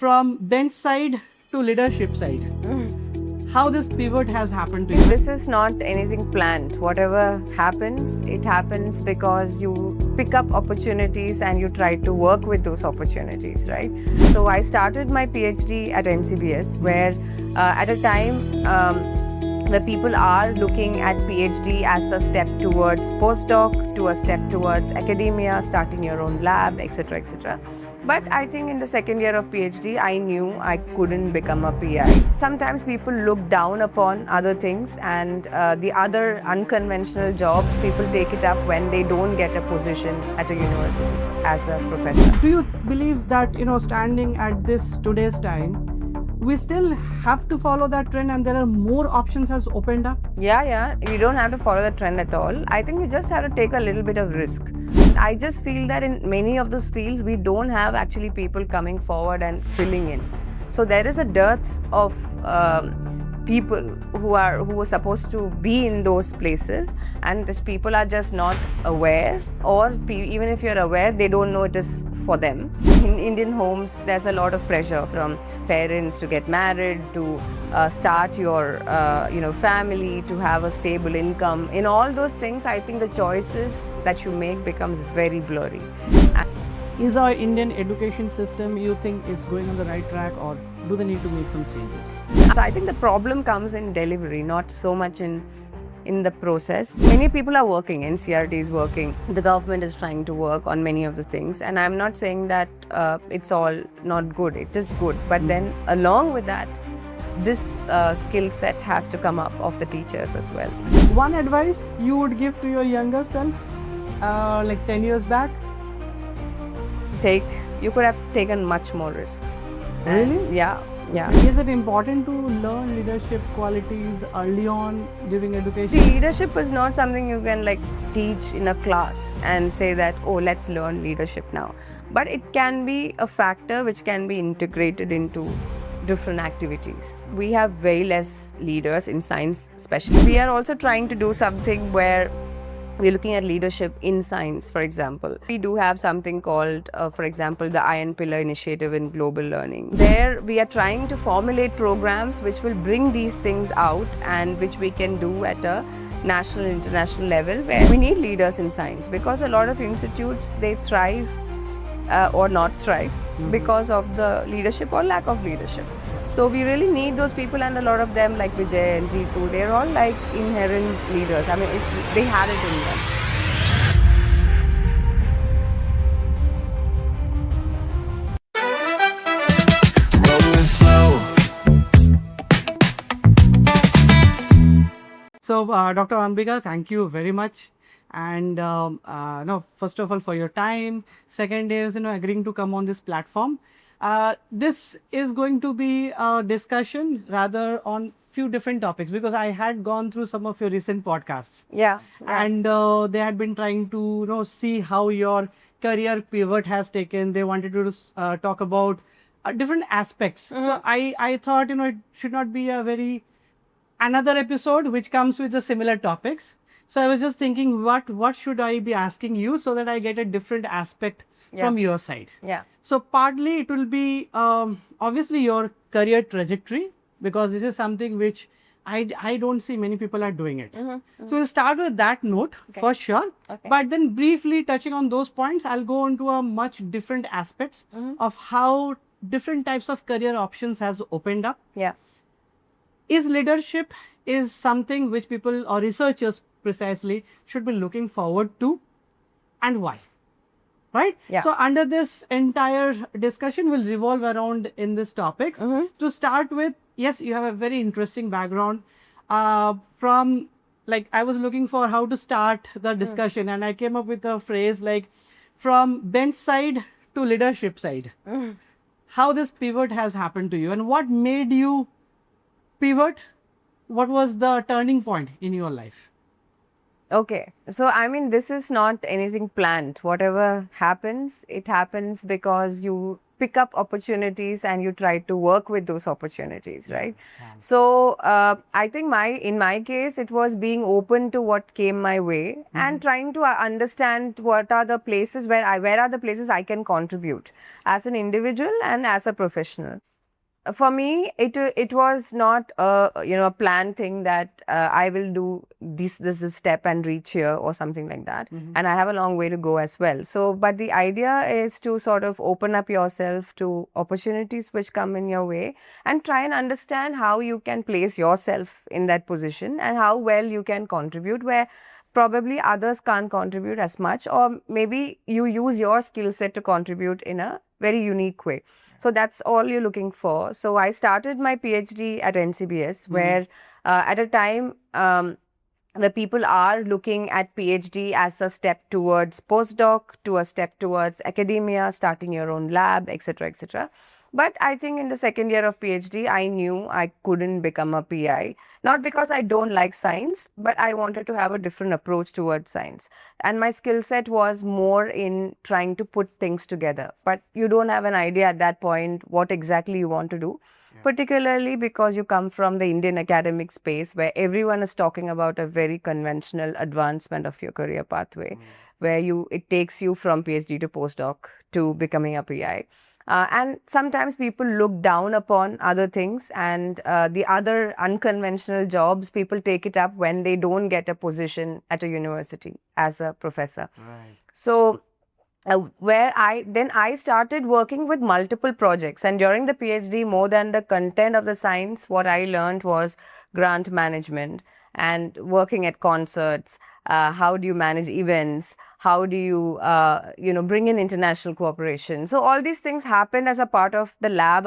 from bench side to leadership side. How this pivot has happened to you? This is not anything planned. Whatever happens, it happens because you pick up opportunities and you try to work with those opportunities, right? So I started my PhD at NCBS, where at a time where people are looking at PhD as a step towards postdoc, to a step towards academia, starting your own lab, etc., etc. But I think in the second year of PhD, I knew I couldn't become a PI. Sometimes people look down upon other things, and the other unconventional jobs, people take it up when they don't get a position at a university as a professor. Do you believe that, standing at this today's time, we still have to follow that trend and there are more options has opened up? Yeah. You don't have to follow the trend at all. I think you just have to take a little bit of risk. I just feel that in many of those fields, we don't have actually people coming forward and filling in. So there is a dearth of people who are supposed to be in those places, and these people are just not aware, or even if you're aware, they don't know it is for them. In Indian homes, there's a lot of pressure from parents to get married, to start your family, to have a stable income. In all those things, I think the choices that you make becomes very blurry. Is our Indian education system, you think, is going on the right track, or do they need to make some changes? So I think the problem comes in delivery, not so much in the process. Many people are working, NCRT is working, the government is trying to work on many of the things, and I'm not saying that it's all not good, it is good, but then along with that, this skill set has to come up of the teachers as well. One advice you would give to your younger self, like 10 years back? You could have taken much more risks. Really? Yeah. Is it important to learn leadership qualities early on during education? See, leadership is not something you can teach in a class and say that, oh, let's learn leadership now. But it can be a factor which can be integrated into different activities. We have very less leaders in science especially. We are also trying to do something where we're looking at leadership in science, for example. We do have something called, for example, the Iron Pillar Initiative in Global Learning. There, we are trying to formulate programs which will bring these things out and which we can do at a national and international level, where we need leaders in science, because a lot of institutes, they thrive or not thrive because of the leadership or lack of leadership. So we really need those people, and a lot of them, like Vijay and Jeetu, they're all inherent leaders. I mean, they had it in them. So, Dr. Ambika, thank you very much. And first of all, for your time. Second is, agreeing to come on this platform. This is going to be a discussion rather on few different topics, because I had gone through some of your recent podcasts. Yeah. And they had been trying to see how your career pivot has taken. They wanted to talk about different aspects. So I thought it should not be another episode which comes with the similar topics. So I was just thinking, what should I be asking you so that I get a different aspect from your side. Yeah. So partly it will be obviously your career trajectory, because this is something which I don't see many people are doing it. So we'll start with that note for sure. Okay. But then briefly touching on those points, I'll go into a much different aspects of how different types of career options has opened up. Yeah. Is leadership is something which people or researchers precisely should be looking forward to, and why? Right? Yeah. So under this entire discussion will revolve around in these topics. To start with, yes, you have a very interesting background. From I was looking for how to start the discussion, and I came up with a phrase from bench side to leadership side. How this pivot has happened to you, and what made you pivot? What was the turning point in your life? Okay, so I mean, this is not anything planned. Whatever happens, it happens because you pick up opportunities and you try to work with those opportunities, right? So I think in my case, it was being open to what came my way and trying to understand what are the places where are the places I can contribute as an individual and as a professional. For me, it was not a planned thing that I will do this step and reach here or something like that. And I have a long way to go as well. So, but the idea is to sort of open up yourself to opportunities which come in your way and try and understand how you can place yourself in that position and how well you can contribute where probably others can't contribute as much, or maybe you use your skill set to contribute in a very unique way. So that's all you're looking for. So I started my PhD at NCBS, where at a time the people are looking at PhD as a step towards postdoc, to a step towards academia, starting your own lab, etc., etc. But I think in the second year of PhD, I knew I couldn't become a PI. Not because I don't like science, but I wanted to have a different approach towards science. And my skill set was more in trying to put things together. But you don't have an idea at that point what exactly you want to do. Particularly because you come from the Indian academic space where everyone is talking about a very conventional advancement of your career pathway, where it takes you from PhD to postdoc to becoming a PI. And sometimes people look down upon other things, and the other unconventional jobs, people take it up when they don't get a position at a university as a professor. Right. So where I started working with multiple projects, and during the PhD, more than the content of the science, what I learned was grant management and working at concerts. How do you manage events? How do you bring in international cooperation? So all these things happened as a part of the lab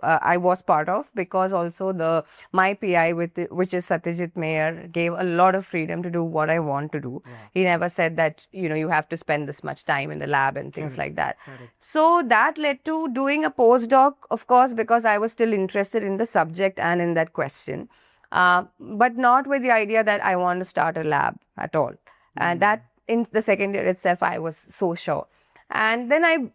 I was part of, because also my PI which is Satyajit Mayer gave a lot of freedom to do what I want to do. He never said that you have to spend this much time in the lab and things like that. So that led to doing a postdoc, of course, because I was still interested in the subject and in that question. But not with the idea that I want to start a lab at all. And that in the second year itself, I was so sure. And then I,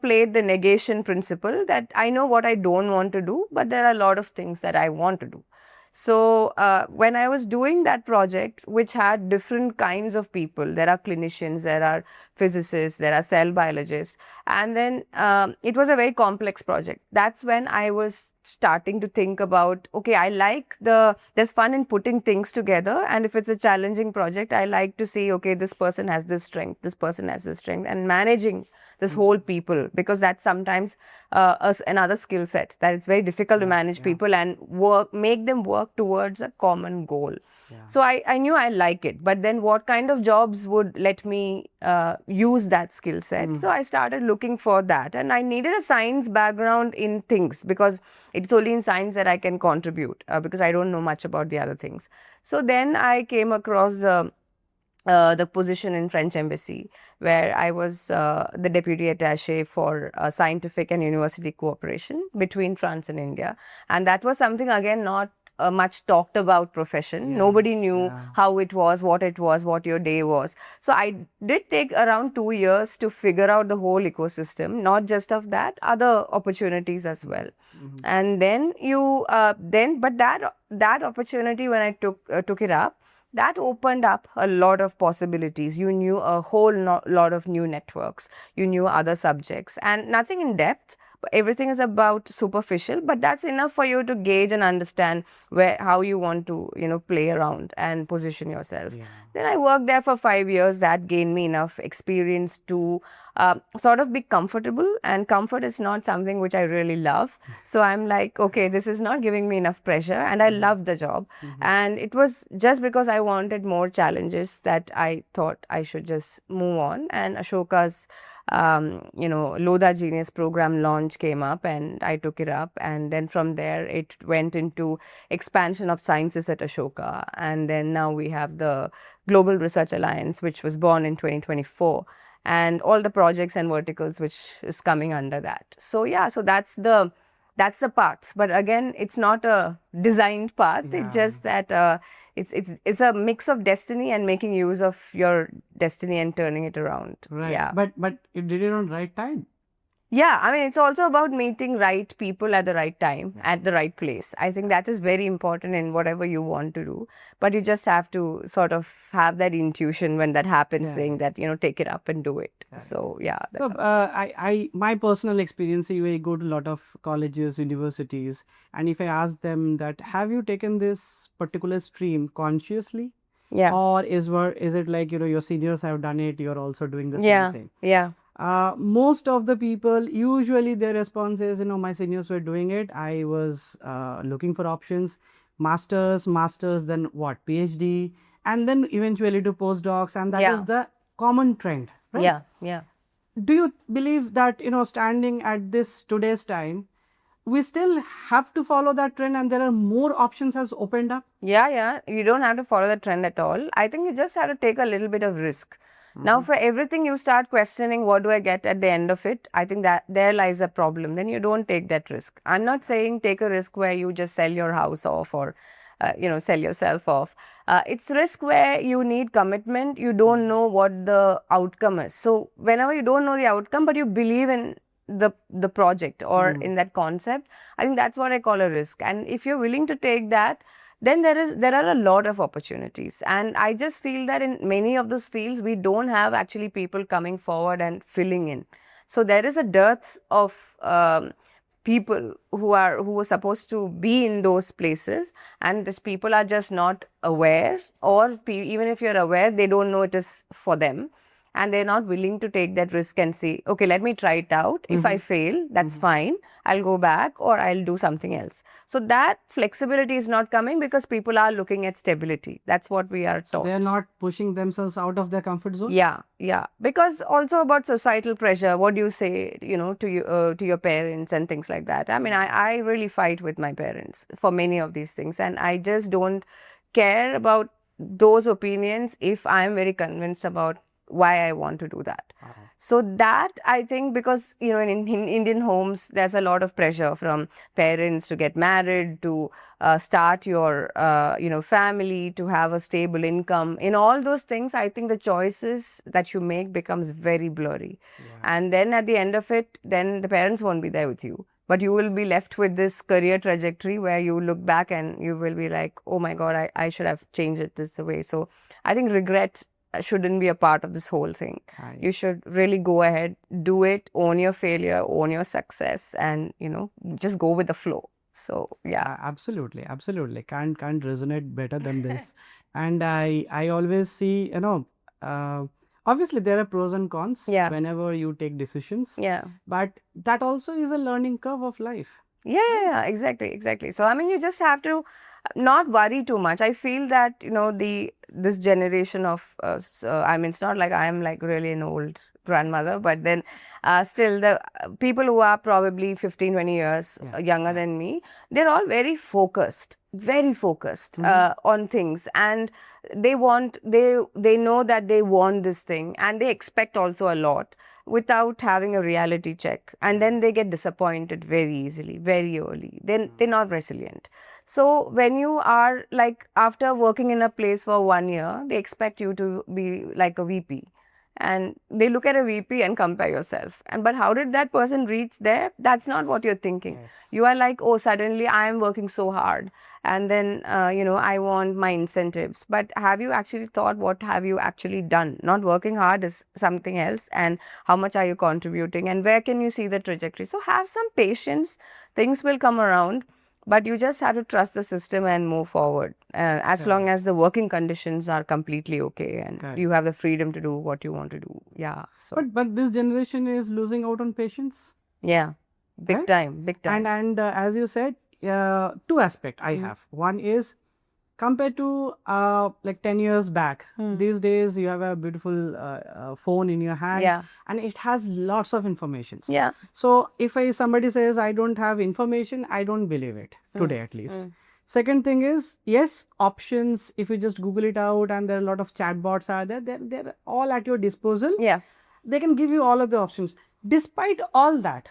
played the negation principle that I know what I don't want to do, but there are a lot of things that I want to do. So when I was doing that project, which had different kinds of people, there are clinicians, there are physicists, there are cell biologists, and then it was a very complex project. That's when I was starting to think about, okay, I like there's fun in putting things together, and if it's a challenging project, I like to see, okay, this person has this strength, this person has this strength, and managing this whole people, because that's sometimes another skill set, that it's very difficult to manage people and make them work towards a common goal. So I knew I like it, but then what kind of jobs would let me use that skill set? So I started looking for that, and I needed a science background in things, because it's only in science that I can contribute, because I don't know much about the other things. So then I came across the position in French embassy, where I was the deputy attaché for scientific and university cooperation between France and India. And that was something, again, not a much talked about profession. Nobody knew how it was, what your day was. So I did take around 2 years to figure out the whole ecosystem, not just of that, other opportunities as well. And then but that opportunity, when I took it up, that opened up a lot of possibilities. You knew a whole lot of new networks. You knew other subjects, and nothing in depth. Everything is about superficial, but that's enough for you to gauge and understand how you want to, play around and position yourself. Then I worked there for 5 years. That gained me enough experience to sort of be comfortable, and comfort is not something which I really love. So I'm like, okay, this is not giving me enough pressure, and I love the job. And it was just because I wanted more challenges that I thought I should just move on. And Ashoka's Lodha Genius program launch came up, and I took it up, and then from there it went into expansion of sciences at Ashoka, and then now we have the Global Research Alliance, which was born in 2024, and all the projects and verticals which is coming under that. So so that's the path. But again, it's not a designed path. It's just that it's a mix of destiny and making use of your destiny and turning it around. Right. But you did it on right time. Yeah, I mean, it's also about meeting right people at the right time, at the right place. I think that is very important in whatever you want to do. But you just have to sort of have that intuition when that happens, saying that, take it up and do it. So, yeah. So, my personal experience, you go to a lot of colleges, universities, and if I ask them that, have you taken this particular stream consciously? Yeah. Or is it like, your seniors have done it, you're also doing the Yeah. same thing? Yeah. Most of the people, usually their response is, my seniors were doing it. I was looking for options, masters, then what, PhD, and then eventually to postdocs, and that is the common trend, right? Yeah. Yeah. Do you believe that, standing at this today's time, we still have to follow that trend and there are more options has opened up? Yeah. You don't have to follow the trend at all. I think you just have to take a little bit of risk. Now, for everything you start questioning, what do I get at the end of it? I think that there lies a problem. Then you don't take that risk. I'm not saying take a risk where you just sell your house off or, sell yourself off. It's risk where you need commitment. You don't know what the outcome is. So whenever you don't know the outcome, but you believe in the project or in that concept, I think that's what I call a risk. And if you're willing to take that, then there are a lot of opportunities. And I just feel that in many of those fields, we don't have actually people coming forward and filling in. So there is a dearth of people who were supposed to be in those places, and these people are just not aware, or even if you're aware, they don't know it is for them. And they're not willing to take that risk and say, okay, let me try it out. If I fail, that's fine. I'll go back or I'll do something else. So that flexibility is not coming because people are looking at stability. That's what we are taught. They're not pushing themselves out of their comfort zone? Yeah. Because also about societal pressure, what do you say, to your parents and things like that. I mean, I really fight with my parents for many of these things. And I just don't care about those opinions if I'm very convinced about why I want to do that. So that, I think, because in Indian homes there's a lot of pressure from parents to get married, to start your family, to have a stable income. In all those things, I think the choices that you make becomes very blurry. And then at the end of it, then the parents won't be there with you, but you will be left with this career trajectory where you look back and you will be like, oh my God, I should have changed it this way. So I think regret shouldn't be a part of this whole thing. You should really go ahead, do it, own your failure, own your success, and just go with the flow. So yeah, absolutely can't resonate better than this. And I always see, obviously there are pros and cons whenever you take decisions, but that also is a learning curve of life. Yeah, exactly. So I mean, you just have to not worry too much. I feel that this generation of I mean, it's not like I am like really an old grandmother, but then still the people who are probably 15-20 years younger than me, they're all very focused on things, and they know that they want this thing, and they expect also a lot without having a reality check, and then they get disappointed very easily, very early. Then they're not resilient. So when you are like, after working in a place for 1 year, they expect you to be like a VP, and they look at a VP and compare yourself. But how did that person reach there? That's not what you're thinking. You are like, oh, suddenly I am working so hard, and then I want my incentives. But have you actually thought, what have you actually done? Not working hard is something else, and how much are you contributing, and where can you see the trajectory? So have some patience. Things will come around. But you just have to trust the system and move forward, as long as the working conditions are completely okay and you have the freedom to do what you want to do. Yeah. So. But this generation is losing out on patience. Yeah, big time. And as you said, two aspects I have. One is, compared to like 10 years back, these days you have a beautiful phone in your hand, and it has lots of information. So if somebody says I don't have information, I don't believe it today, at least. Second thing is, yes, options, if you just Google it out, and there are a lot of chatbots are there, they're all at your disposal. They can give you all of the options. Despite all that,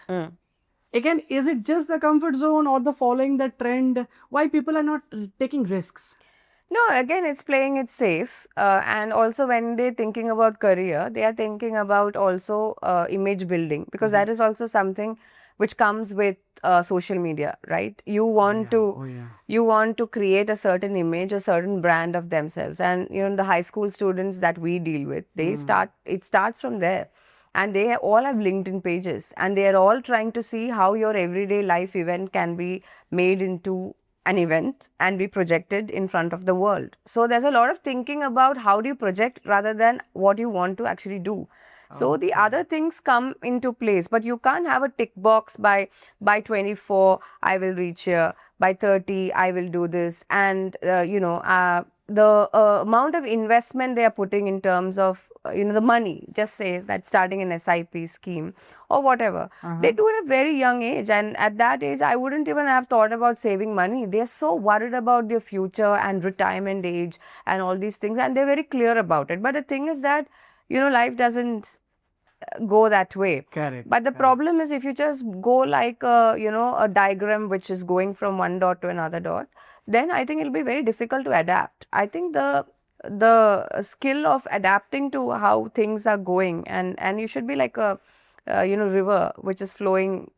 again, is it just the comfort zone or the following the trend? Why people are not taking risks? No, again, it's playing it safe. And also, when they're thinking about career, they are thinking about also image building, because that is also something which comes with social media, right? You want you want to create a certain image, a certain brand of themselves. And the high school students that we deal with, it starts from there. And they all have LinkedIn pages, and they are all trying to see how your everyday life event can be made into an event and be projected in front of the world. So there's a lot of thinking about how do you project rather than what you want to actually do. So the other things come into place, but you can't have a tick box by 24 I will reach here, by 30 I will do this, and the amount of investment they are putting in terms of the money, just say that starting an SIP scheme or whatever, they do it at a very young age, and at that age I wouldn't even have thought about saving money. They're so worried about their future and retirement age and all these things, and they're very clear about it. But the thing is that life doesn't go that way. Correct. But the problem is, if you just go like a diagram which is going from one dot to another dot, then I think it'll be very difficult to adapt. I think the skill of adapting to how things are going, and you should be like a river which is flowing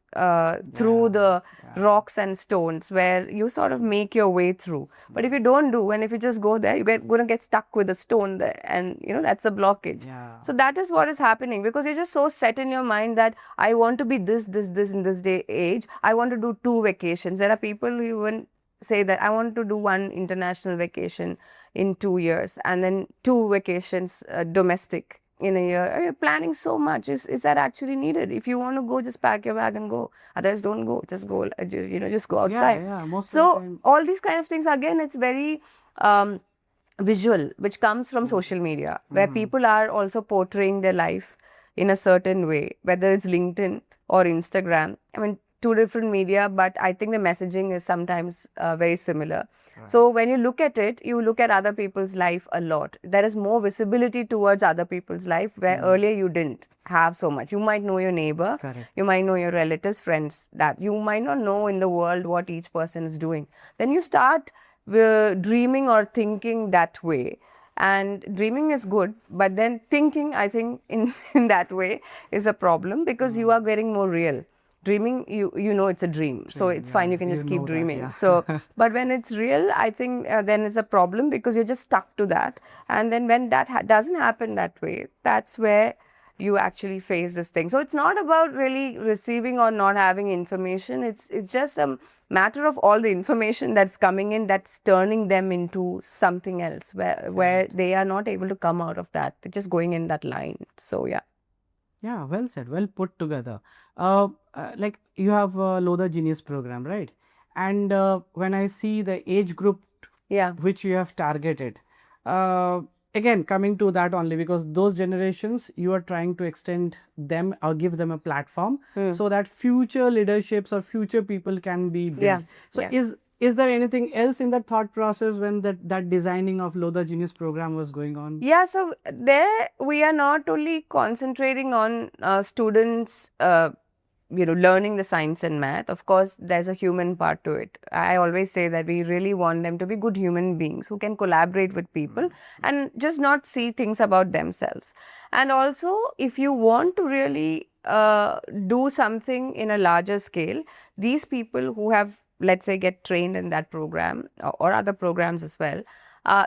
through the rocks and stones, where you sort of make your way through. But if you don't do, and if you just go there, you're going to get stuck with a stone there, and that's a blockage. So that is what is happening, because you're just so set in your mind that I want to be this in this day age. I want to do 2 vacations. There are people who even say that I want to do 1 international vacation in 2 years, and then 2 vacations domestic in a year. You're planning so much. Is that actually needed? If you want to go, just pack your bag and go. Otherwise, don't go. Just go. Just go outside. Most so of the time. all these kind of things, again, it's very visual, which comes from social media, where people are also portraying their life in a certain way, whether it's LinkedIn or Instagram. I mean, 2 different media, but I think the messaging is sometimes very similar. So when you look at it, you look at other people's life a lot. There is more visibility towards other people's life, where earlier you didn't have so much. You might know your neighbor, you might know your relatives, friends, that you might not know in the world what each person is doing. Then you start dreaming or thinking that way. And dreaming is good, but then thinking, I think, in that way is a problem, because you are getting more real. Dreaming, you know it's a dream, so it's fine, you can just keep dreaming. So but when it's real, I think then it's a problem, because you're just stuck to that. And then when that doesn't happen that way, that's where you actually face this thing. So it's not about really receiving or not having information. It's just a matter of all the information that's coming in, that's turning them into something else, where they are not able to come out of that. They're just going in that line. So Yeah, well said, well put together. Like you have Lodha Genius program, right? And when I see the age group which you have targeted, again coming to that only, because those generations you are trying to extend them or give them a platform so that future leaderships or future people can be built. So is there anything else in that thought process when that designing of Lodha Genius program was going on? Yeah, so there we are not only concentrating on students learning the science and math. Of course, there's a human part to it. I always say that we really want them to be good human beings who can collaborate with people and just not see things about themselves. And also, if you want to really do something in a larger scale, these people who have, let's say, get trained in that program or other programs as well,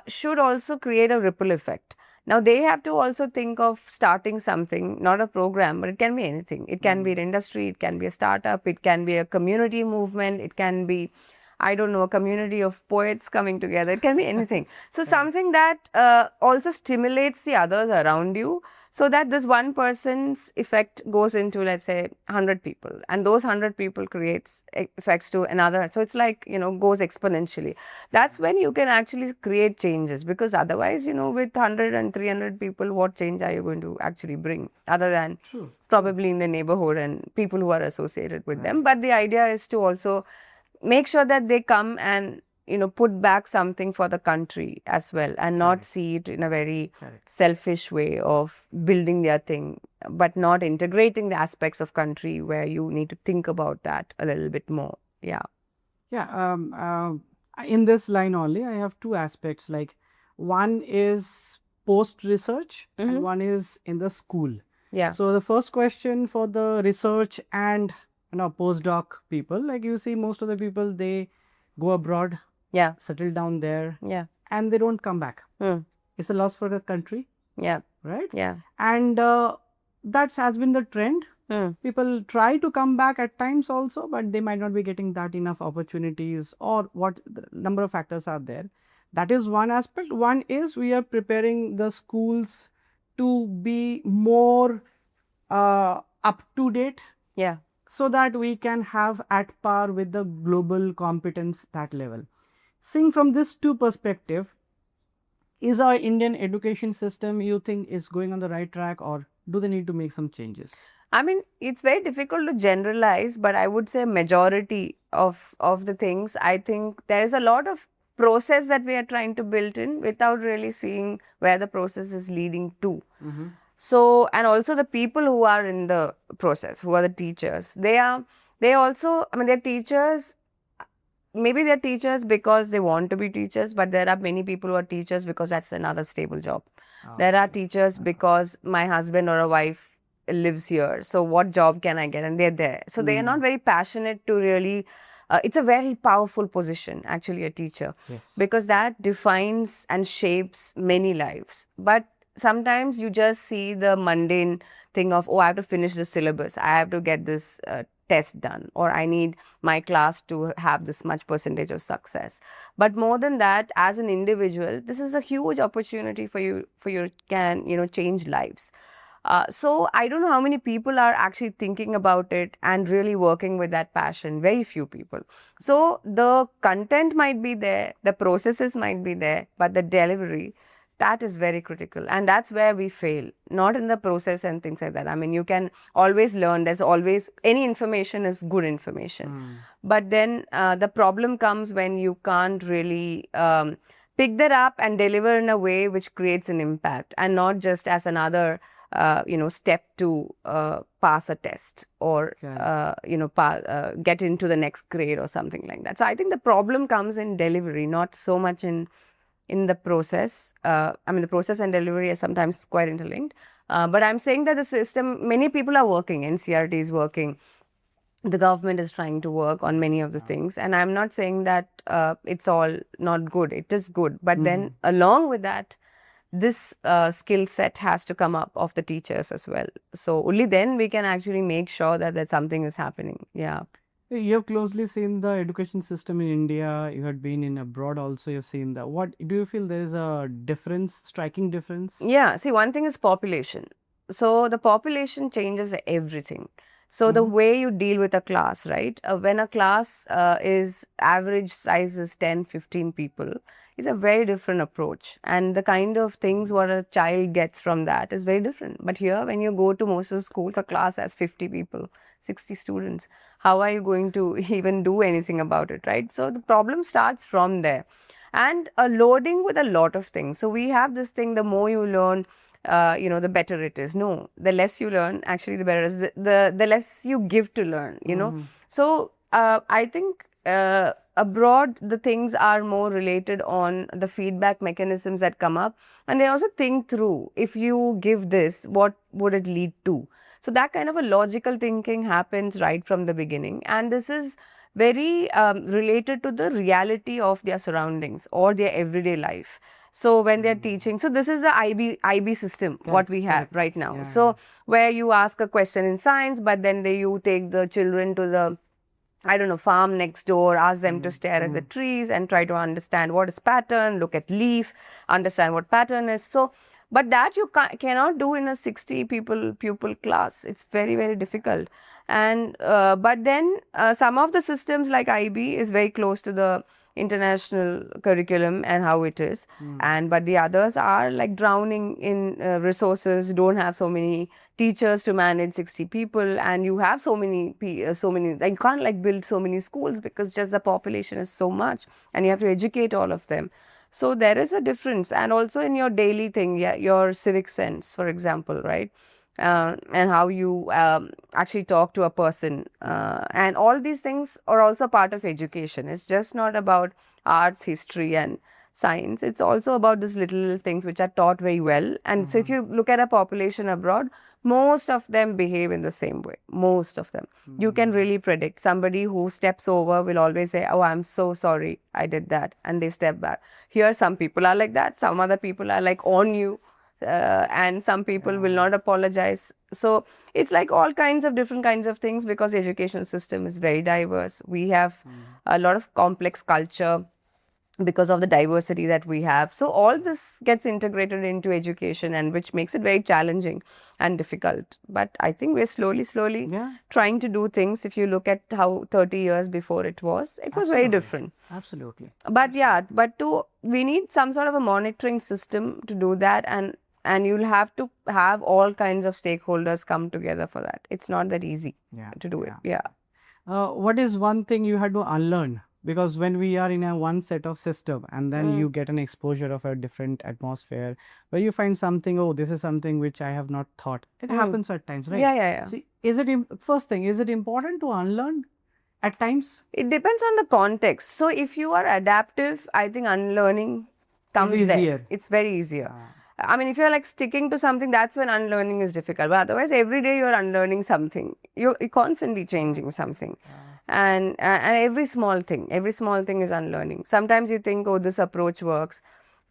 should also create a ripple effect. Now, they have to also think of starting something, not a program, but it can be anything. It can be an industry, it can be a startup, it can be a community movement, it can be, I don't know, a community of poets coming together. It can be anything. So something that also stimulates the others around you, so that this one person's effect goes into, let's say, 100 people, and those 100 people creates effects to another. So it's like, goes exponentially. That's when you can actually create changes, because otherwise, with 100 and 300 people, what change are you going to actually bring, other than probably in the neighborhood and people who are associated with them. But the idea is to also make sure that they come and put back something for the country as well, and not see it in a very selfish way of building their thing, but not integrating the aspects of country where you need to think about that a little bit more. In this line only, I have two aspects. Like one is post research and one is in the school. Yeah. So the first question for the research and postdoc people, like you see, most of the people, they go abroad, Yeah. settle down there, Yeah. and they don't come back. Mm. It's a loss for the country, Yeah. right? Yeah. And that has been the trend. Mm. People try to come back at times also, but they might not be getting that enough opportunities, or what the number of factors are there. That is one aspect. One is we are preparing the schools to be more up to date, Yeah. so that we can have at par with the global competence that level. Seeing from this two perspective, is our Indian education system, you think, is going on the right track, or do they need to make some changes? I mean, it's very difficult to generalize, but I would say majority of the things, I think there is a lot of process that we are trying to build in without really seeing where the process is leading to. So, and also the people who are in the process, who are the teachers, they also, I mean, they're teachers. Maybe they're teachers because they want to be teachers, but there are many people who are teachers because that's another stable job. There are teachers because my husband or a wife lives here, so what job can I get? And they're there. So they are not very passionate to really, it's a very powerful position, actually, a teacher, Yes. because that defines and shapes many lives. But sometimes you just see the mundane thing of, oh, I have to finish the syllabus, I have to get this test done, or I need my class to have this much percentage of success. But more than that, as an individual, this is a huge opportunity for you can, change lives. So I don't know how many people are actually thinking about it and really working with that passion. Very few people. So the content might be there, the processes might be there, but the delivery, that is very critical. And that's where we fail, not in the process and things like that. I mean, you can always learn. There's always, any information is good information. But then the problem comes when you can't really pick that up and deliver in a way which creates an impact, and not just as another step to pass a test, or get into the next grade or something like that. So I think the problem comes in delivery, not so much in the process. I mean, the process and delivery are sometimes quite interlinked. But I'm saying that the system, many people are working, NCRT is working, the government is trying to work on many of the things, and I'm not saying that it's all not good. It is good, but then along with that, this skill set has to come up of the teachers as well. So only then we can actually make sure that something is happening. Yeah. You have closely seen the education system in India. You had been in abroad also. You've seen that. What do you feel there is a difference, striking difference? Yeah. See, one thing is population. So the population changes everything. So the way you deal with a class, right? When a class is average size is 10, 15 people, is a very different approach. And the kind of things what a child gets from that is very different. But here, when you go to most of the schools, a class has 50 people, 60 students. How are you going to even do anything about it, right? So the problem starts from there. And loading with a lot of things. So we have this thing, the more you learn, the better it is. No, the less you learn, actually, the better it is. The less you give to learn, So I think abroad, the things are more related on the feedback mechanisms that come up. And they also think through, if you give this, what would it lead to? So that kind of a logical thinking happens right from the beginning. And this is very related to the reality of their surroundings or their everyday life. So when they're teaching, so this is the IB system, what we have right now. Yeah, so where you ask a question in science, but then you take the children to the, I don't know, farm next door, ask them to stare at the trees and try to understand what is pattern, look at leaf, understand what pattern is. So, but that you cannot do in a 60 pupil class. It's very, very difficult. And but then some of the systems like IB is very close to the international curriculum and how it is, and but the others are like drowning in resources, don't have so many teachers to manage 60 people, and you have so many like, you can't like build so many schools because just the population is so much and you have to educate all of them. So there is a difference. And also in your daily thing, yeah, your civic sense, for example, right? and how you actually talk to a person. And all these things are also part of education. It's just not about arts, history, and science. It's also about these little things which are taught very well. And so if you look at a population abroad, most of them behave in the same way. Most of them. You can really predict. Somebody who steps over will always say, oh, I'm so sorry, I did that. And they step back. Here, some people are like that. Some other people are like on you. And some people will not apologize. So it's like all kinds of different kinds of things, because the education system is very diverse. We have a lot of complex culture because of the diversity that we have. So all this gets integrated into education, and which makes it very challenging and difficult. But I think we're slowly trying to do things. If you look at how 30 years before it was very different. Absolutely. But yeah, we need some sort of a monitoring system to do that, and you'll have to have all kinds of stakeholders come together for that. It's not that easy to do it. Yeah. What is one thing you had to unlearn? Because when we are in a one set of system, and then you get an exposure of a different atmosphere where you find something, oh, this is something which I have not thought. It happens at times, right? Yeah. So first thing, is it important to unlearn at times? It depends on the context. So if you are adaptive, I think unlearning comes there. It's very easier. I mean, if you're like sticking to something, that's when unlearning is difficult. But otherwise, every day you're unlearning something. You're constantly changing something. And every small thing is unlearning. Sometimes you think, oh, this approach works,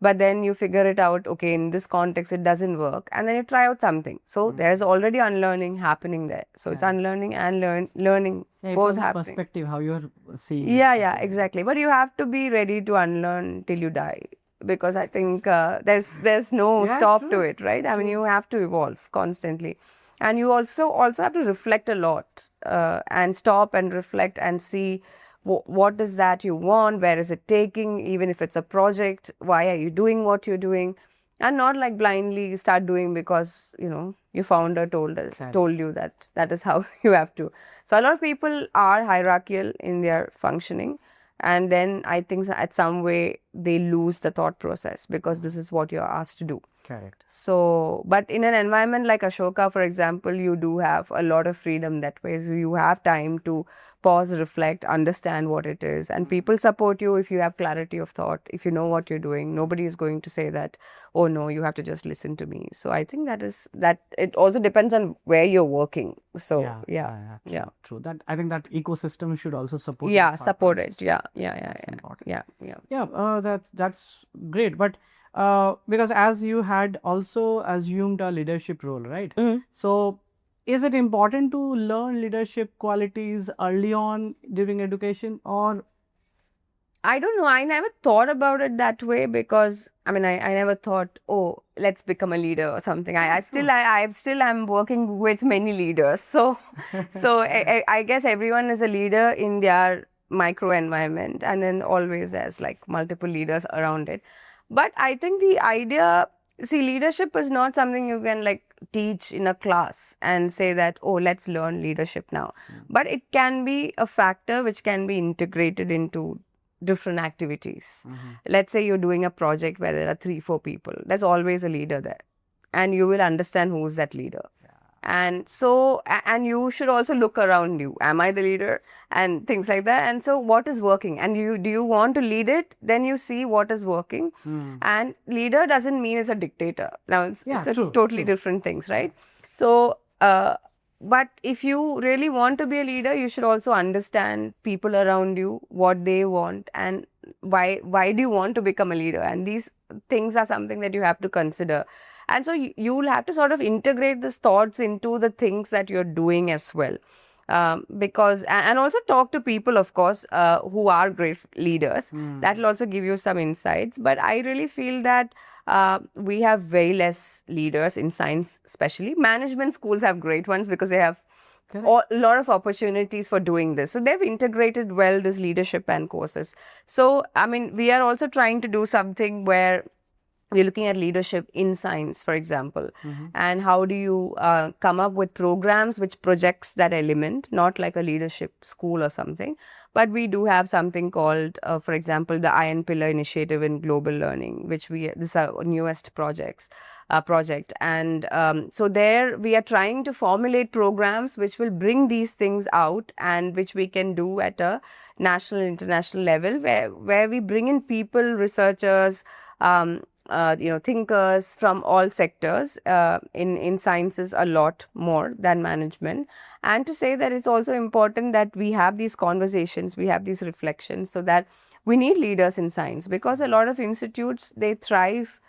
but then you figure it out, okay, in this context it doesn't work, and then you try out something. So there's already unlearning happening there. So it's unlearning and learning both happening. Perspective, how you're seeing. Yeah, exactly. But you have to be ready to unlearn till you die, because I think there's no stop to it, right? I mean, you have to evolve constantly, and you also have to reflect a lot. And stop and reflect and see what is that you want, where is it taking, even if it's a project, why are you doing what you're doing, and not like blindly start doing because your founder told you that is how you have to. So a lot of people are hierarchical in their functioning, and then I think at some way they lose the thought process, because this is what you're asked to do. Correct. So, but in an environment like Ashoka, for example, you do have a lot of freedom that way. So you have time to pause, reflect, understand what it is. And people support you if you have clarity of thought, if you know what you're doing. Nobody is going to say that, oh no, you have to just listen to me. So I think that it also depends on where you're working. So yeah. True. That I think that ecosystem should also support. Yeah, support it. Yeah. That's great. But because as you had also assumed a leadership role, right? So is it important to learn leadership qualities early on during education, or? I don't know. I never thought about it that way, because I mean, I never thought, oh, let's become a leader or something. I still am working with many leaders. So I guess everyone is a leader in their micro environment, and then always there's like multiple leaders around it. But I think the idea, leadership is not something you can like teach in a class and say that, oh, let's learn leadership now. But it can be a factor which can be integrated into different activities. Let's say you're doing a project where there are 3-4 people. There's always a leader there, and you will understand who's that leader. And so, and you should also look around you. Am I the leader? And things like that. And so what is working? And do you want to lead it? Then you see what is working. And leader doesn't mean it's a dictator. Now it's totally different things, right? So, but if you really want to be a leader, you should also understand people around you, what they want, and why do you want to become a leader? And these things are something that you have to consider. And so you will have to sort of integrate these thoughts into the things that you're doing as well. Because, and also talk to people, of course, who are great leaders. That will also give you some insights. But I really feel that we have very less leaders in science, especially. Management schools have great ones because they have a lot of opportunities for doing this. So they've integrated well this leadership and courses. So, I mean, we are also trying to do something where we're looking at leadership in science, for example, and how do you come up with programs which projects that element, not like a leadership school or something, But we do have something called, for example, the Iron Pillar Initiative in Global Learning, which this is our newest project. And so there we are trying to formulate programs which will bring these things out, and which we can do at a national, international level, where we bring in people, researchers, thinkers from all sectors in sciences a lot more than management, and to say that it's also important that we have these conversations, we have these reflections, so that we need leaders in science, because a lot of institutes, they thrive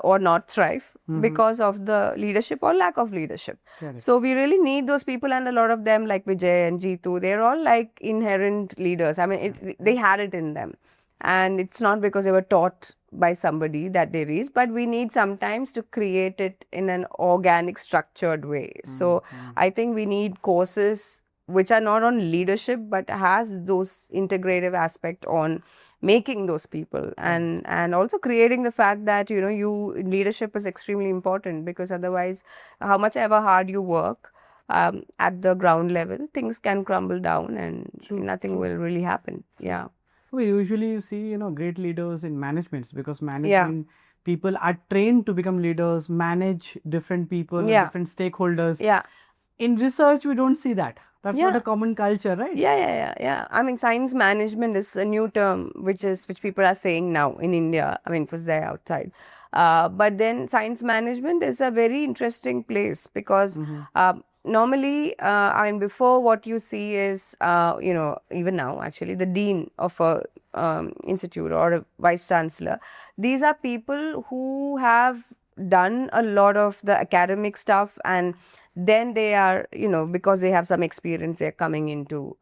or not thrive because of the leadership or lack of leadership. So we really need those people, and a lot of them, like Vijay and Jeetu, they're all like inherent leaders. I mean, they had it in them, and it's not because they were taught by somebody that there is, but we need sometimes to create it in an organic, structured way. So I think we need courses which are not on leadership, but has those integrative aspect on making those people, and also creating the fact that leadership is extremely important, because otherwise, how much ever hard you work at the ground level, things can crumble down, and nothing will really happen. Yeah. We usually see, great leaders in managements, because management people are trained to become leaders, manage different people, different stakeholders. Yeah. In research, we don't see that. That's not a common culture, right? Yeah. I mean, science management is a new term which people are saying now in India. I mean, it was there outside. But then science management is a very interesting place, because normally, I mean, before, what you see is, even now actually, the dean of a institute or a vice chancellor, these are people who have done a lot of the academic stuff, and then they are, because they have some experience, they're coming into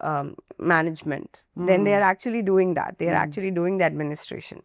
management. Then they are actually doing that. They are actually doing the administration.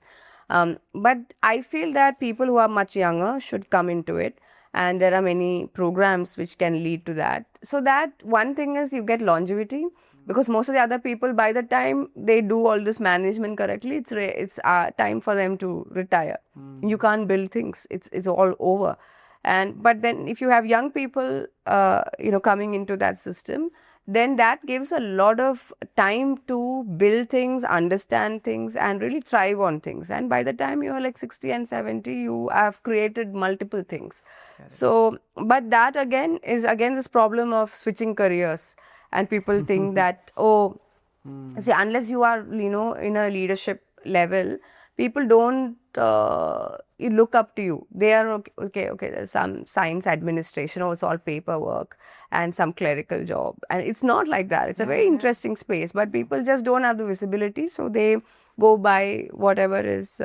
But I feel that people who are much younger should come into it. And there are many programs which can lead to that. So that one thing is, you get longevity, because most of the other people, by the time they do all this management correctly, it's time for them to retire. You can't build things. It's all over. But then if you have young people, coming into that system, then that gives a lot of time to build things, understand things, and really thrive on things. And by the time you're like 60 and 70, you have created multiple things. So, but that again is this problem of switching careers. And people think that, see, unless you are, in a leadership level, people don't look up to you. They are okay, there's some science administration, it's all paperwork and some clerical job. And it's not like that. It's a very interesting space, but people just don't have the visibility, so they go by whatever is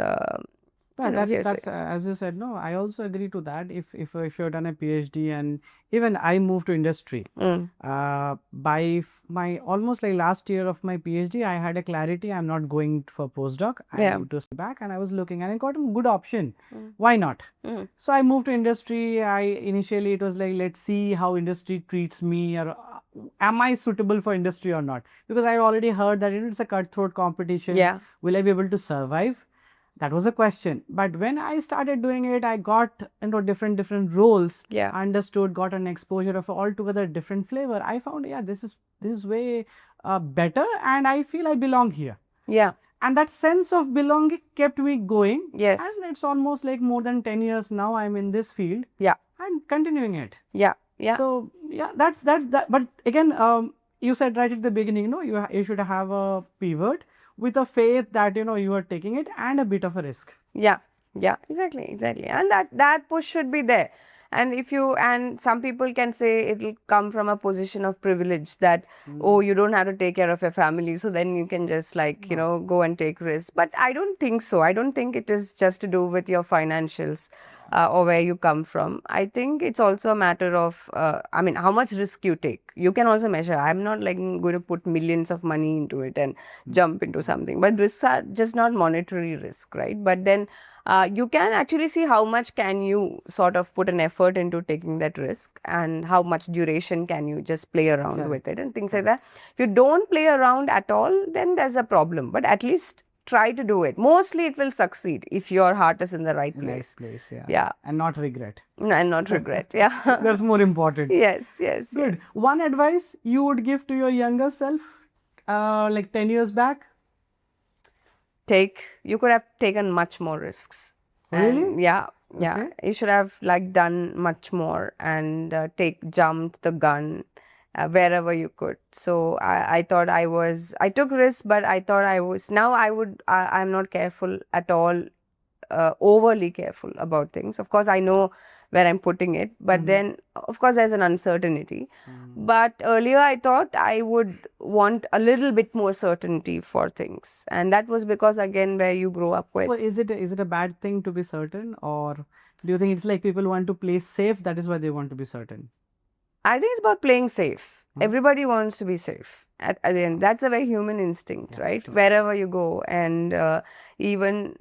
that's as you said. No, I also agree to that. If you've done a PhD, and even I moved to industry, by my almost like last year of my PhD, I had a clarity. I'm not going for postdoc. I moved to back, and I was looking, and I got a good option. Why not? So I moved to industry. Initially it was like, let's see how industry treats me, or am I suitable for industry or not? Because I already heard that it's a cutthroat competition. Will I be able to survive? That was a question. But when I started doing it, I got into different roles, understood, got an exposure of altogether different flavor. I found, this is way better, and I feel I belong here. And that sense of belonging kept me going. And it's almost like more than 10 years now I'm in this field. And continuing it. So that's that. But again, you said right at the beginning, you should have a pivot with a faith that you are taking it, and a bit of a risk. Exactly. And that push should be there. And some people can say it'll come from a position of privilege, that you don't have to take care of your family, so then you can just go and take risks. But I don't think so. I don't think it is just to do with your financials or where you come from. I think it's also a matter of how much risk you take. You can also measure. I'm not going to put millions of money into it and jump into something, but risks are just not monetary risk, right? But then you can actually see how much can you sort of put an effort into taking that risk, and how much duration can you just play around with it, and things like that. If you don't play around at all, then there's a problem. But at least try to do it. Mostly it will succeed if your heart is in the right place. And not regret. That's more important. Yes. Good. One advice you would give to your younger self like 10 years back? You could have taken much more risks. Really? And yeah. Okay. You should have like done much more and jumped the gun wherever you could. So I thought I took risks, but I thought I'm not careful at all, overly careful about things. Of course, I know where I'm putting it, but then of course there's an uncertainty. But earlier I thought I would want a little bit more certainty for things, and that was because again where you grow up with. Well, is it a bad thing to be certain, or do you think it's like people want to play safe, that is why they want to be certain? I think it's about playing safe. Everybody wants to be safe at the end. That's a very human instinct, right? Sure. Wherever you go, and even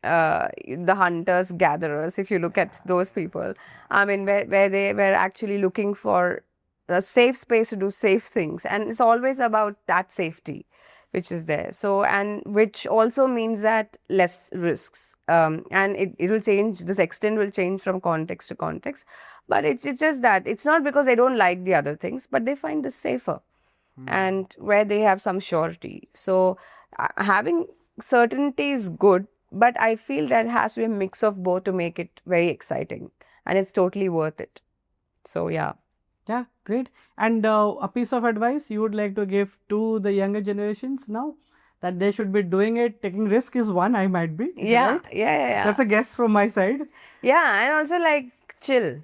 the hunters gatherers, if you look at those people, I mean, where they were actually looking for a safe space to do safe things, and it's always about that safety which is there. So, and which also means that less risks, and it will change. This extent will change from context to context, but it's just that it's not because they don't like the other things, but they find this safer, and where they have some surety. So, having certainty is good, but I feel that has to be a mix of both to make it very exciting, and it's totally worth it. So, yeah. Yeah, great. And a piece of advice you would like to give to the younger generations now, that they should be doing it, taking risk is one, I might be. Yeah, right? yeah. That's a guess from my side. Yeah, and also like chill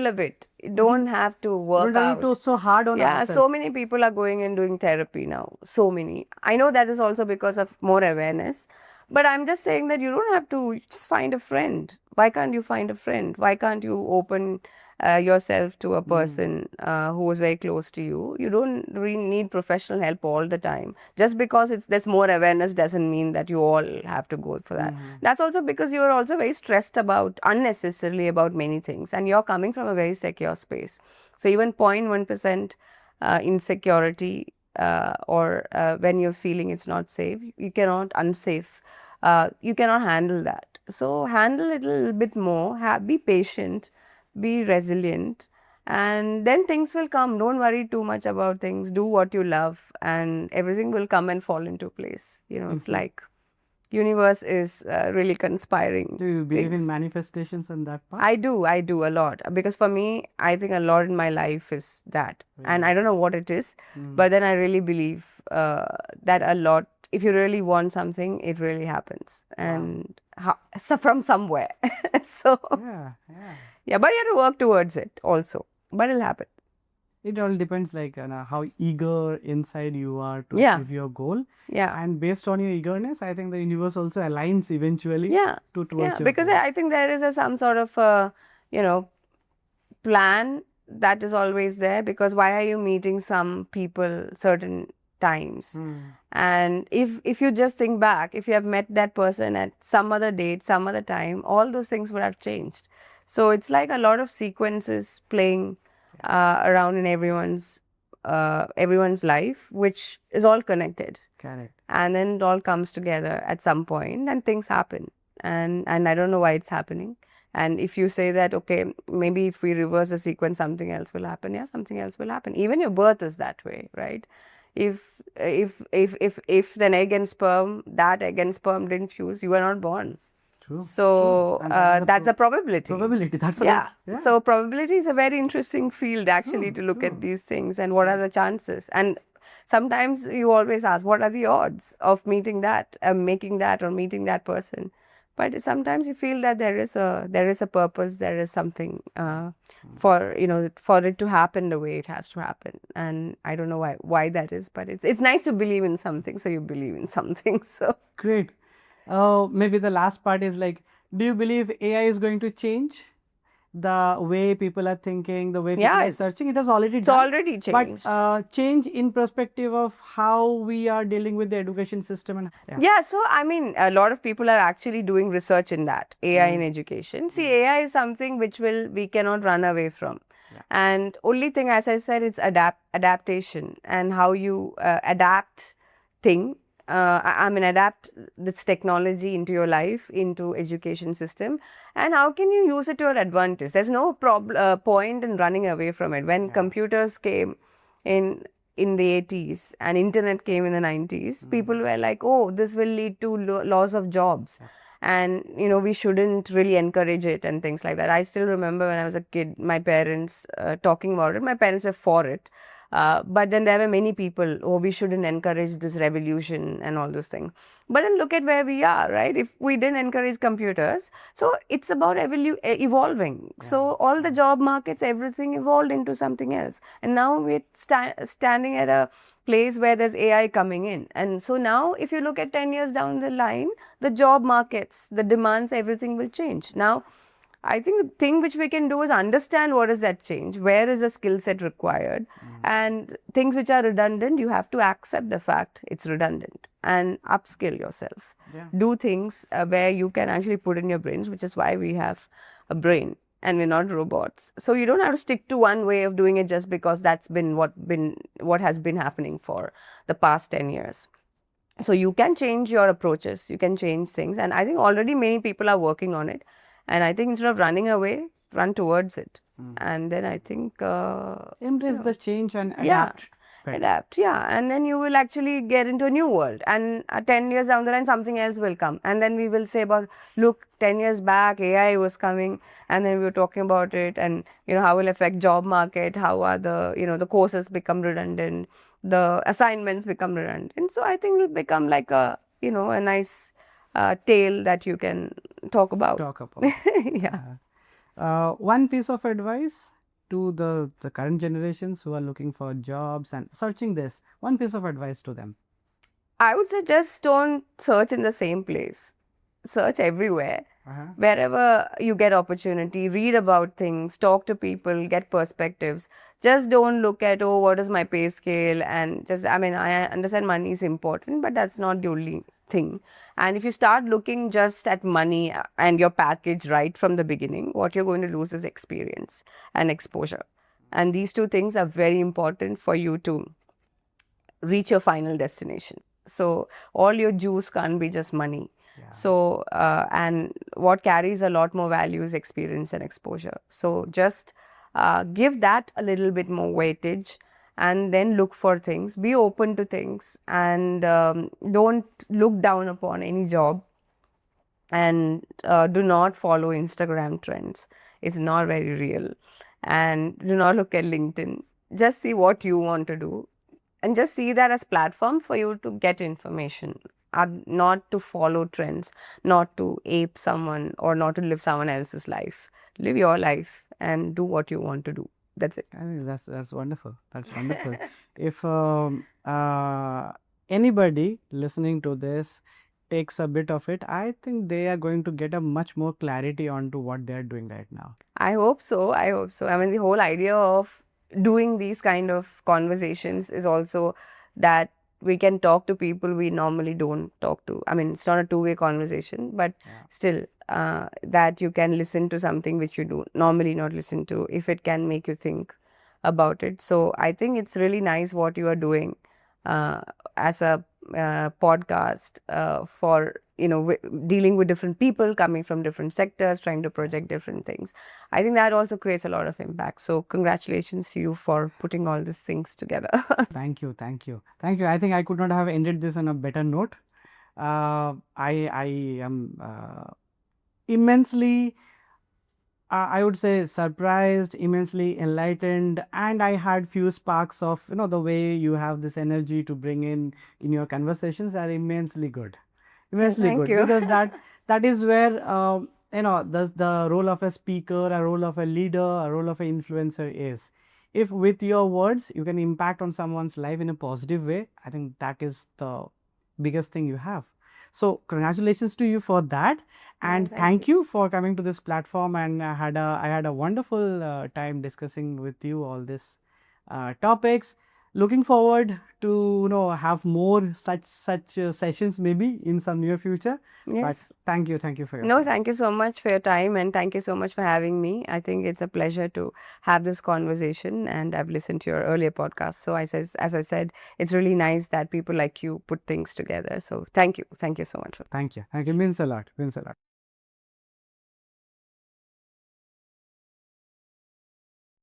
a bit. You don't have to work Don't out. have to so hard on ourselves. So many people are going and doing therapy now. So many. I know that is also because of more awareness. But I'm just saying that you don't have to just find a friend. Why can't you find a friend? Why can't you open yourself to a person who is very close to you? You don't really need professional help all the time. Just because there's more awareness doesn't mean that you all have to go for that. That's also because you're also very stressed unnecessarily about many things, and you're coming from a very secure space. So even 0.1% insecurity or when you're feeling it's not safe, you cannot unsafe. You cannot handle that. So handle it a little bit more, be patient, be resilient, and then things will come. Don't worry too much about things. Do what you love, and everything will come and fall into place. It's like universe is really conspiring. Do you believe in manifestations and that part? I do a lot, because for me, I think a lot in my life is that, and I don't know what it is, but then I really believe that a lot. If you really want something, it really happens, and so from somewhere. So yeah, but you have to work towards it also, but it'll happen. It all depends, like how eager inside you are to achieve your goal. Yeah. And based on your eagerness, I think the universe also aligns eventually towards your because goal. I think there is some sort of plan that is always there, because why are you meeting some people certain times? And if you just think back, if you have met that person at some other date, some other time, all those things would have changed. So it's like a lot of sequences playing around in everyone's life, which is all connected. Correct. And then it all comes together at some point, and things happen. And I don't know why it's happening. And if you say that, okay, maybe if we reverse the sequence, something else will happen. Yeah, something else will happen. Even your birth is that way, right? If the egg and sperm, that egg and sperm didn't fuse, you were not born. True. So that's a probability. That's yeah. So probability is a very interesting field actually to look at these things, and what are the chances. And sometimes you always ask, what are the odds of meeting that, making that, or meeting that person? But sometimes you feel that there is a purpose, there is something for it to happen the way it has to happen. And I don't know why that is, but it's nice to believe in something, so you believe in something. So great. Maybe the last part is like, do you believe AI is going to change the way people are thinking, the way people are searching? It has already it's already changed. But change in perspective of how we are dealing with the education system. And so I mean, a lot of people are actually doing research in that, AI in education. See, AI is something which we cannot run away from. And only thing, as I said, it's adaptation, and how you adapt adapt this technology into your life, into education system, and how can you use it to your advantage. There's no point in running away from it. When computers came in, in the 80s and internet came in the 90s, people were like, oh, this will lead to loss of jobs. And, we shouldn't really encourage it and things like that. I still remember when I was a kid, my parents talking about it. My parents were for it. But then there were many people, oh, we shouldn't encourage this revolution and all those things. But then look at where we are, right? If we didn't encourage computers, so it's about evolving. Yeah. So all the job markets, everything evolved into something else. And now we're standing at a place where there's AI coming in. And so now if you look at 10 years down the line, the job markets, the demands, everything will change. Now, I think the thing which we can do is understand what is that change, where is the skill set required, and things which are redundant, you have to accept the fact it's redundant and upskill yourself. Yeah. Do things where you can actually put in your brains, which is why we have a brain and we're not robots. So you don't have to stick to one way of doing it just because that's been what has been happening for the past 10 years. So you can change your approaches, you can change things, and I think already many people are working on it. And I think instead of running away, run towards it. And then I think... embrace the change and adapt. Yeah, adapt, yeah. And then you will actually get into a new world. And 10 years down the line, something else will come. And then we will say about, look, 10 years back, AI was coming. And then we were talking about it. And, how will it affect job market? How are the, the courses become redundant? The assignments become redundant. So I think it will become like a, a nice... tale that you can talk about. Yeah. One piece of advice to the current generations who are looking for jobs and searching this, one piece of advice to them. I would say just don't search in the same place. Search everywhere. Wherever you get opportunity, read about things, talk to people, get perspectives. Just don't look at, oh, what is my pay scale? And just, I understand money is important, but that's not the only thing. And if you start looking just at money and your package right from the beginning, what you're going to lose is experience and exposure. And these two things are very important for you to reach your final destination. So all your juice can't be just money. Yeah. So, and what carries a lot more value is experience and exposure. So just give that a little bit more weightage and then look for things. Be open to things and don't look down upon any job, and do not follow Instagram trends. It's not very real. And do not look at LinkedIn. Just see what you want to do and just see that as platforms for you to get information. Not to follow trends, not to ape someone or not to live someone else's life. Live your life and do what you want to do. That's it. I think that's wonderful. That's wonderful. If anybody listening to this takes a bit of it, I think they are going to get a much more clarity onto what they are doing right now. I hope so. I hope so. The whole idea of doing these kind of conversations is also that we can talk to people we normally don't talk to. It's not a two-way conversation, but still that you can listen to something which you do normally not listen to, if it can make you think about it. So I think it's really nice what you are doing as a podcast for dealing with different people coming from different sectors, trying to project different things. I think that also creates a lot of impact. So congratulations to you for putting all these things together. Thank you. I think I could not have ended this on a better note. I am immensely, I would say, surprised, immensely enlightened, and I had few sparks of the way you have this energy to bring in your conversations are immensely good. Immensely good. You. Because that is where the role of a speaker, a role of a leader, a role of an influencer is. If with your words you can impact on someone's life in a positive way, I think that is the biggest thing you have. So congratulations to you for that, and thank you for coming to this platform. And I had a wonderful time discussing with you all these topics. Looking forward to have more such sessions maybe in some near future. Yes. But thank you for your time. Thank you so much for your time, and thank you so much for having me. I think it's a pleasure to have this conversation, and I've listened to your earlier podcast. So as I said, it's really nice that people like you put things together. So thank you so much. Thank you. Means a lot.